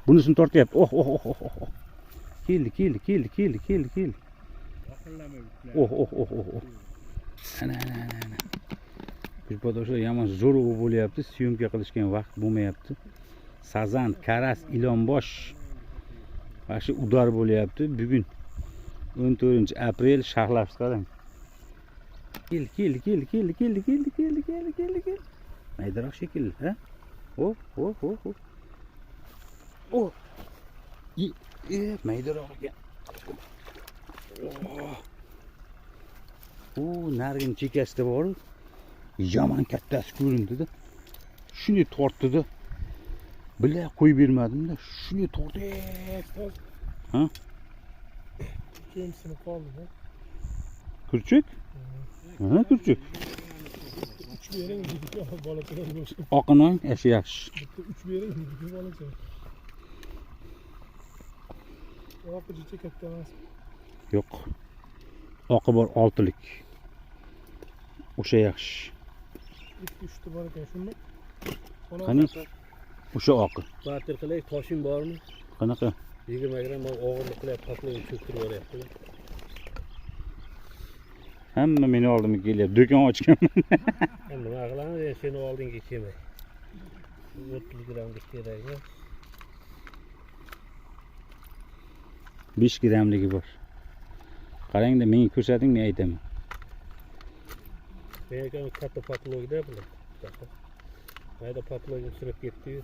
Bunisini tortyapti. Oh. Keldi. Oh. Ana. Kuchboda o'sha yomon zo'rg'u bo'lyapti. Syomka qilishga vaqt bo'lmayapti. Sazan, karas, ilonbosh Vashi udar bo'lyapti. Bugun 14-aprel Shahlavs qarang. Kel. Maydaroq shekilli, ha? Oh. Maydaroq ekan. Nargin chekasida bor. Yomon kattasi ko'rindi-da. Shuni tortdi-da. Bila qo'yib bermadim-da. Shuni tortdi. Ha? Kimsini qoldi-da. Kurchuk? Ha, kurchuk. 3 bering dedi bolachalar bo'lsa. Oqinoy yaxshi. 3 bering dedi bolachalar. Oqi jicha katta emas. Yo'q. Oqi bor 6lik. O'sha yaxshi. 2-3 ta bor ekan, shunmi? Qani? O'sha oqi. Barter qilay, toshing bormi? Qanaqa? 20 gram og'irlik qilib qatlayib cho'ktirib yuboryapti. Hamma meni oldimga kelyapti. Do'kon ochganman. Nima qilamiz? Men seni oldingga kelmay. 30 gramga kerakmi? 5 gramligi bor. Qarang-da, menga ko'rsating, men aytaman. Men katta patologda bular. Mayda patologim sinib ketdi-yu.